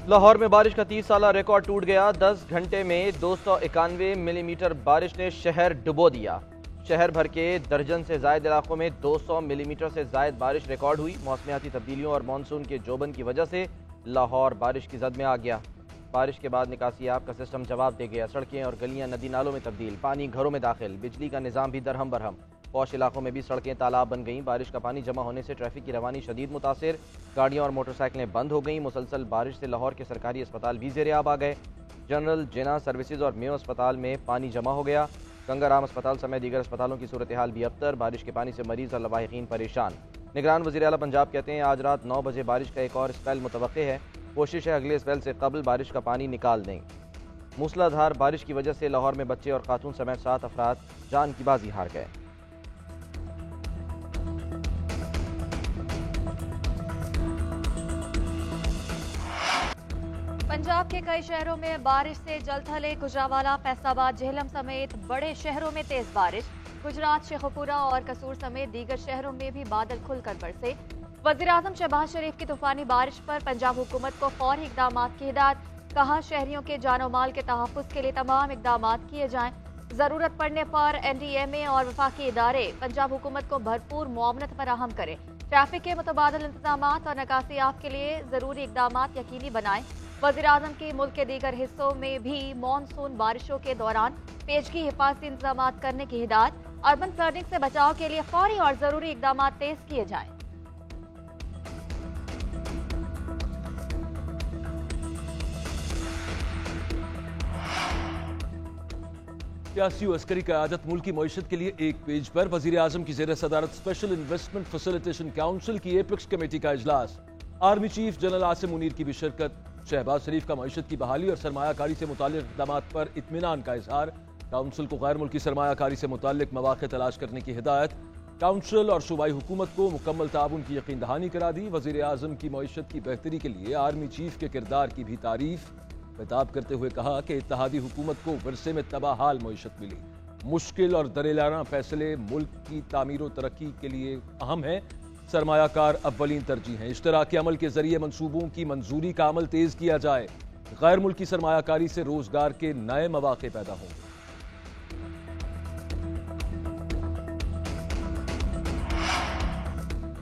लाहौर में बारिश का 30 साला रिकॉर्ड टूट गया। 10 घंटे में 291 मिलीमीटर बारिश ने शहर डुबो दिया। शहर भर के दर्जन से जायद इलाकों में 200 मिलीमीटर से जायद बारिश रिकॉर्ड हुई। मौसमियाती तब्दीलियों और मानसून के जोबन की वजह से लाहौर बारिश की जद में आ गया। बारिश के बाद निकासी आब का सिस्टम जवाब दे गया। सड़कें और गलियां नदी नालों में तब्दील, पानी घरों में दाखिल, बिजली का निज़ाम भी दरहम बरहम। पौश इलाकों में भी सड़कें तालाब बन गईं। बारिश का पानी जमा होने से ट्रैफिक की रवानी शदीद मुतासिर। गाड़ियां और मोटरसाइकिलें बंद हो गईं। मुसलसल बारिश से लाहौर के सरकारी अस्पताल भी ज़ेर-ए-आब आ गए। जनरल जिना सर्विसेज और मेयो अस्पताल में पानी जमा हो गया। गंगाराम अस्पताल समेत दीगर अस्पतालों की सूरत हाल भी अबतर। बारिश के पानी से मरीज और लवाहिकीन परेशान। निगरान वज़ीर आला पंजाब कहते हैं आज रात 9 बजे बारिश का एक और स्पेल मुतवक्के है। कोशिश है अगले स्पेल से कबल बारिश का पानी निकाल दें। मूसलाधार बारिश की वजह से लाहौर में बच्चे और खातून समेत 7 अफराद जान की बाजी हार गए। पंजाब के कई शहरों में बारिश से जलथले, गुजरावाला, फैसलाबाद, झेलम समेत बड़े शहरों में तेज बारिश। गुजरात, शेखुपुरा और कसूर समेत दीगर शहरों में भी बादल खुलकर बरसे। वज़ीर-ए-आज़म शहबाज शरीफ की तूफानी बारिश पर पंजाब हुकूमत को फौरी इक़दाम की हिदायत। कहा शहरियों के जानो माल के तहफ़्फ़ुज़ के लिए तमाम इक़दाम किए जाएं। ज़रूरत पड़ने पर NDMA और वफाकी इदारे पंजाब हुकूमत को भरपूर मुआवनत फराहम करें। ट्रैफिक के मुतबादिल इंतजाम और निकासियात के लिए ज़रूरी इक़दाम यकीनी बनाएं। वज़ीर-ए-आज़म की मुल्क के दीगर हिस्सों में भी मानसून बारिशों के दौरान पेशगी हिफाजती इंतजाम करने की हिदायत। अर्बन फ्लडिंग से बचाव के लिए फौरी और ज़रूरी इक़दाम तेज किए जाएं। सियासी व अस्करी क़यादत मुल्क की मईशत के लिए एक पेज पर। वज़ीर-ए-आज़म की ज़ेर सदारत स्पेशल इन्वेस्टमेंट फैसिलिटेशन काउंसिल की एपेक्स कमेटी का इजलास। Army chief general Asim Munir की भी शिरकत। शहबाज शरीफ का मईशत की बहाली और सरमायाकारी से मुताल्लिक़ इक़दामात पर इत्मीनान का इजहार। काउंसिल को गैर मुल्की सरमायाकारी से मुताल्लिक़ मौक़े तलाश करने की हिदायत। काउंसिल और सूबाई हुकूमत को मुकम्मल ताउन की यकीन दहानी करा दी। वज़ीर-ए-आज़म की मईशत की बेहतरी के लिए आर्मी चीफ के किरदार की भी तारीफ। खिताब करते हुए कहा कि इत्तेहादी हुकूमत को विरसे में तबाहाल मईशत मिली। मुश्किल और दरेलाना फैसले मुल्क की तामीर व तरक्की के लिए अहम है। सरमायाकार अव्वलीन तरजीह है। इश्तराकी अमल के जरिए मंसूबों की मंजूरी का अमल तेज किया जाए। गैर मुल्की सरमायाकारी से रोजगार के नए मौके पैदा होंगे।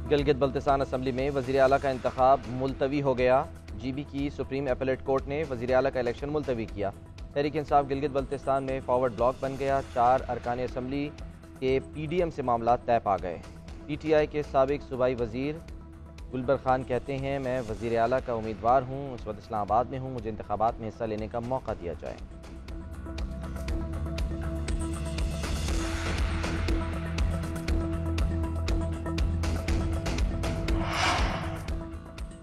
गिलगित बल्तिस्तान असम्बली में वज़ीर आला का इंतखाब मुलतवी हो गया। GB की सुप्रीम अपीलेट कोर्ट ने वज़ीर आला का इलेक्शन मुलतवी किया। तहरीक इंसाफ गिलगित बल्तिस्तान में फॉरवर्ड ब्लॉक बन गया। 4 अरकान असम्बली के PDM से मामला तय पा गए। PTI के साबिक सूबाई वज़ीर गुलबर खान कहते हैं मैं वज़ीर आला का उम्मीदवार हूँ, इस वक्त इस्लामाबाद में हूँ, मुझे इंतखाबात में हिस्सा लेने का मौका दिया जाए।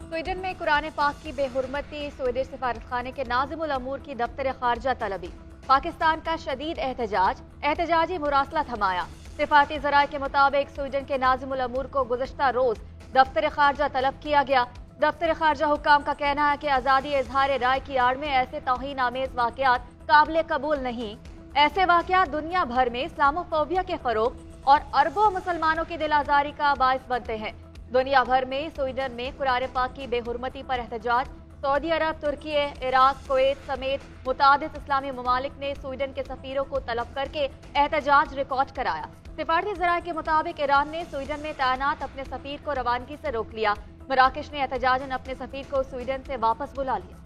स्वीडन में कुरान पाक की बेहुरमती, स्वीडिश सिफारतखाने के नाज़िमुल अमूर की दफ्तर खारजा तलबी। पाकिस्तान का शदीद एहतजाजी मुरासला थमाया। सिफारती ज़राए के मुताबिक स्वीडन के नाज़िमुल अमूर को गुज़श्ता रोज दफ्तर खारजा तलब किया गया। दफ्तर खारजा हुकाम का कहना है कि आज़ादी इजहार राय की आड़ में ऐसे तौहीन आमेज वाक़यात काबिल कबूल नहीं। ऐसे वाक़यात दुनिया भर में इस्लामोफोबिया के फ़रोग़ और अरबों मुसलमानों की दिल आज़ारी का बाइस बनते हैं। दुनिया भर में स्वीडन में कुरान पाक की बेहुरमती पर एहतजाज। सऊदी अरब, तुर्की, इराक, कुवैत समेत मुतादिद इस्लामी ममालिक ने स्वीडन के सफीरों को तलब करके एहतजाज रिकॉर्ड कराया। सिफारती ज़राए के मुताबिक ईरान ने स्वीडन में तैनात अपने सफीर को रवानगी से रोक लिया। मराकश ने एहतजाजन अपने सफीर को स्वीडन से वापस बुला लिया।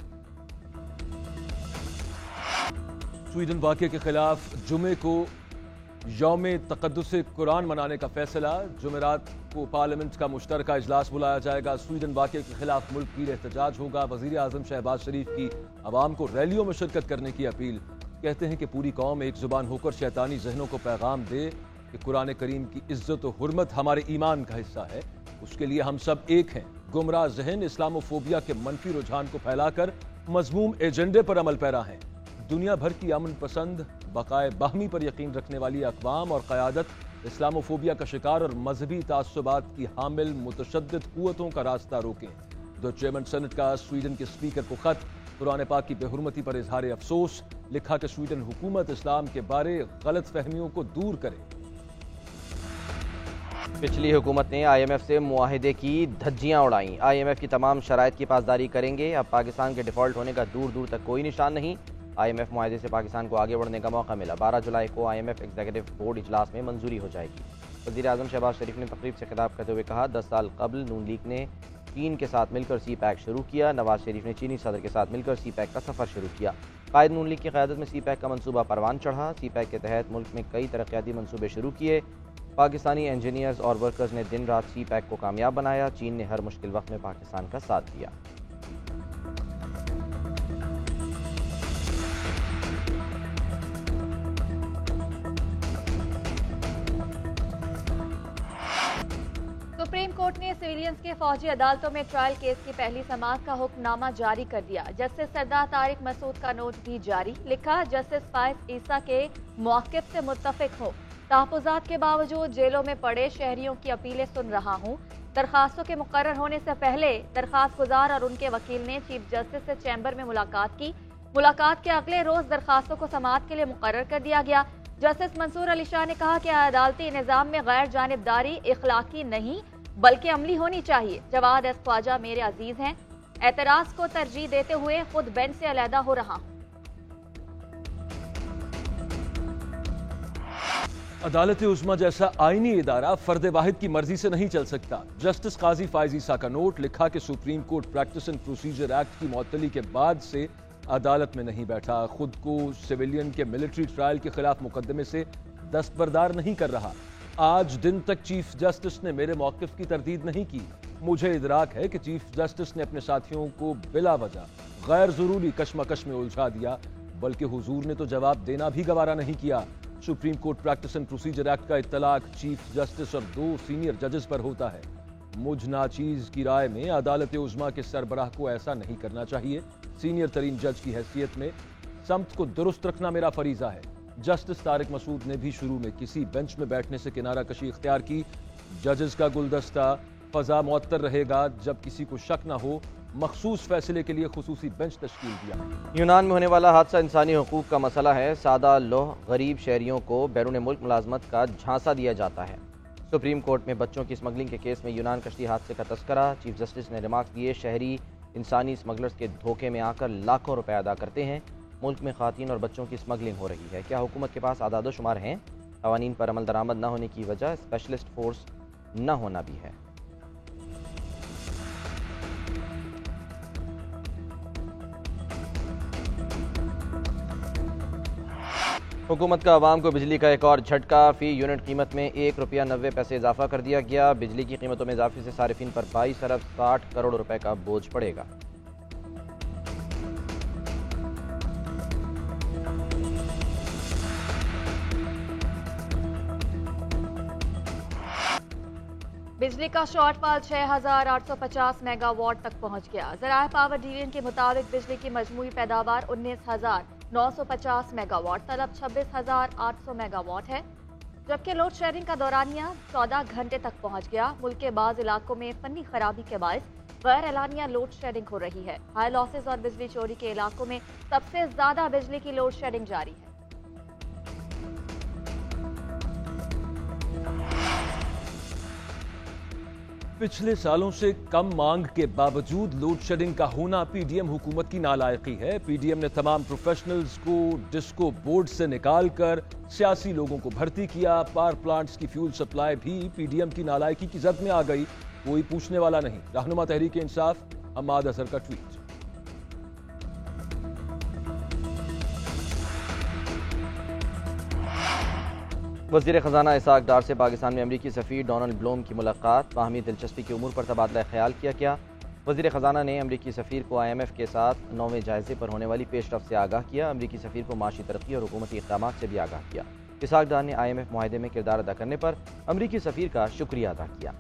स्वीडन वाक़े के खिलाफ जुमे को यौम तक़द्दुस कुरान मनाने का फैसला। जुमेरात को पार्लियामेंट का मुश्तरका इजलास बुलाया जाएगा। स्वीडन वाक़े के खिलाफ मुल्क की एहतजाज होगा। वज़ीर-ए-आज़म शहबाज शरीफ की आवाम को रैलियों में शिरकत करने की अपील। कहते हैं कि पूरी कौम एक जुबान होकर शैतानी जहनों को पैगाम दे कि कुरान करीम की इज्जत और हुर्मत हमारे ईमान का हिस्सा है। उसके लिए हम सब एक हैं। गुमराह जहन इस्लामोफोबिया के मनफी रुझान को फैलाकर मज़मूम एजेंडे पर अमल पैरा हैं। दुनिया भर की अमन पसंद, बकाए बाहमी पर यकीन रखने वाली अक़वाम और क़यादत इस्लामोफोबिया का शिकार और मजहबी तासुबात की हामिल मुतशद्दिद क़ुव्वतों का रास्ता रोकें। दो चेयरमैन सेनेट का स्वीडन के स्पीकर को खत। कुरान पाक की बेहुरमती पर इजहार अफसोस। लिखा कि स्वीडन हुकूमत इस्लाम के बारे गलत फहमियों को दूर करे। पिछली हुकूमत ने IMF से मुआहिदे की धज्जियां उड़ाई। IMF की तमाम शराइत की पासदारी करेंगे। अब पाकिस्तान के डिफ़ॉल्ट होने का दूर दूर तक कोई निशान नहीं। IMF मुआहिदे से पाकिस्तान को आगे बढ़ने का मौका मिला। 12 जुलाई को IMF एग्जीक्यूटिव बोर्ड इजलास में मंजूरी हो जाएगी। वज़ीर आज़म शहबाज शरीफ ने तकरीब से खिताब करते हुए कहा, 10 साल कबल नून लीग ने चीन के साथ मिलकर CPEC शुरू किया। नवाज शरीफ ने चीनी सदर के साथ मिलकर CPEC का सफ़र शुरू किया। कायद नून लीग की क़यादत में CPEC का मनसूबा परवान चढ़ा। CPEC के तहत मुल्क में कई तरक्याती मनसूबे शुरू किए। पाकिस्तानी इंजीनियर्स और वर्कर्स ने दिन रात CPEC को कामयाब बनाया। चीन ने हर मुश्किल वक्त में पाकिस्तान का साथ दिया। सुप्रीम कोर्ट ने सिविलियंस के फौजी अदालतों में ट्रायल केस की पहली समाअत का हुक्मनामा जारी कर दिया। जस्टिस सरदार तारिक मसूद का नोट भी जारी। लिखा, जस्टिस फायज ईसा के मौक़िफ़ से मुत्तफ़िक हो। तहफ़्फ़ुज़ात के बावजूद जेलों में पड़े शहरियों की अपीलें सुन रहा हूँ। दरखास्तों के मुकर्रर होने से पहले दरखास्त गुजार और उनके वकील ने चीफ जस्टिस से चैम्बर में मुलाकात की। मुलाकात के अगले रोज दरखास्तों को समाअत के लिए मुकर्रर कर दिया गया। जस्टिस मंसूर अली शाह ने कहा कि अदालती निज़ाम में गैर जानिबदारी इखलाकी नहीं बल्कि अमली होनी चाहिए। जवाद एस ख्वाजा मेरे अजीज हैं। एतराज को तरजीह देते हुए खुद बेंच से अलहदा हो रहा हूँ। अदालत उज़्मा जैसा आईनी इदारा फर्द वाहिद की मर्जी से नहीं चल सकता। जस्टिस काजी फायज ईसा का नोट। लिखा कि supreme court practice and procedure act की मुअत्तली के बाद से अदालत में नहीं बैठा। खुद को सिविलियन के मिलिट्री ट्रायल के खिलाफ मुकदमे से दस्तबरदार नहीं कर रहा। आज दिन तक चीफ जस्टिस ने मेरे मौक़िफ़ की तरदीद नहीं की। मुझे इदराक है कि चीफ जस्टिस ने अपने साथियों को बिला वजह गैर जरूरी कशमकश में उलझा दिया, बल्कि हुजूर ने तो जवाब देना भी गवारा नहीं किया। Supreme court practice and procedure act का इत्तलाक चीफ जस्टिस और 2 सीनियर जजेस पर होता है। मुझ नाचीज की राय में अदालत उज़्मा के सरबराह को ऐसा नहीं करना चाहिए। सीनियर तरीन जज की हैसियत में समत को दुरुस्त रखना मेरा फरीजा है। जस्टिस तारिक मसूद ने भी शुरू में किसी बेंच में बैठने से किनारा कशी इख्तियार की। जजेस का गुलदस्ता फजा मुअत्तर रहेगा जब किसी को शक न हो। मखसूस फैसले के लिए खुसूसी बेंच तश्कील दिया। यूनान में होने वाला हादसा इंसानी हुकूक का मसला है। सादा लोह गरीब शहरियों को बैरून मुल्क मुलाजमत का झांसा दिया जाता है। सुप्रीम कोर्ट में बच्चों की स्मगलिंग के केस में यूनान कश्ती हादसे का तस्करा। चीफ जस्टिस ने रिमार्क दिए, शहरी इंसानी स्मगलर्स के धोखे में आकर लाखों रुपए अदा करते हैं। मुल्क में खातीन और बच्चों की स्मगलिंग हो रही है। क्या हुकूमत के पास आदाद शुमार हैं? क़वानीन पर अमल दरामद न होने की वजह स्पेशलिस्ट फोर्स न होना भी है। हुकूमत का आवाम को बिजली का एक और झटका। फी यूनिट कीमत में ₹1.90 इजाफा कर दिया गया। बिजली की कीमतों में इजाफे से सारिफिन पर 22 अरब 60 करोड़ रुपए का बोझ पड़ेगा। बिजली का शॉर्टफॉल 6,850 मेगावाट तक पहुंच गया। ज़राए पावर डिवीजन के मुताबिक बिजली की मजमूई पैदावार 19,950 मेगावाट, तलब 26,800 मेगावाट है, जबकि लोड शेयरिंग का दौरानिया 14 घंटे तक पहुंच गया। मुल्क के बाज़ इलाकों में फनी खराबी के बायस गैर एलानिया लोड शेयरिंग हो रही है। हाई लॉसेज और बिजली चोरी के इलाकों में सबसे ज्यादा बिजली की लोड शेयरिंग जारी है। पिछले सालों से कम मांग के बावजूद लोड शेडिंग का होना पीडीएम हुकूमत की नालायकी है। पीडीएम ने तमाम प्रोफेशनल्स को डिस्को बोर्ड से निकालकर सियासी लोगों को भर्ती किया। पावर प्लांट्स की फ्यूल सप्लाई भी पीडीएम की नालायकी की जद में आ गई। कोई पूछने वाला नहीं। रहनुमा तहरीक इंसाफ हम्माद अजहर का ट्वीट। वज़ीर ख़जाना इसाक डार से पाकिस्तान में अमरीकी सफ़ीर डोनाल्ड ब्लूम की मुलाकात। बाहमी दिलचस्पी के उमूर पर तबादला ख्याल किया गया। वज़ीर ख़जाना ने अमरीकी सफ़ीर को IMF के साथ 9वें जायज़े पर होने वाली पेशरफ से आगाह किया। अमरीकी सफ़ीर को माशी तरक्की और हुकूमती इक़दामात से भी आगाह किया। इसाक डार ने IMF मुआहदे में किरदार अदा करने पर अमरीकी सफ़ीर का शुक्रिया अदा किया।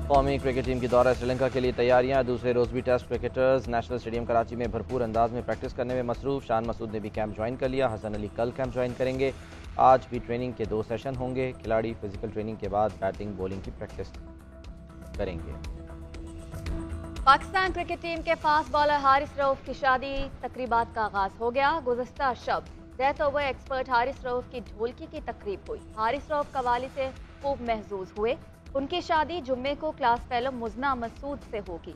कौमी क्रिकेट टीम की दौरा श्रीलंका के लिए तैयारियां। दूसरे रोज भी test cricketers national stadium Karachi में भरपूर अंदाज में प्रैक्टिस करने में मसरूफ। शान मसूद ने भी कैंप ज्वाइन कर लिया। हसन अली कल कैंप ज्वाइन करेंगे। आज भी ट्रेनिंग के 2 सेशन होंगे। खिलाड़ी फिजिकल ट्रेनिंग के बाद बैटिंग बॉलिंग की प्रैक्टिस करेंगे। पाकिस्तान क्रिकेट टीम के फास्ट बॉलर हारिस रऊफ की शादी तकरीबात का आगाज हो गया। गुज़श्ता शब death over expert Haris Rauf की ढोलकी की तकरीब हुई। हारिस रऊफ कवाली से खूब महजूज हुए। उनकी शादी जुम्मे को क्लास फेलो मुजना मसूद से होगी।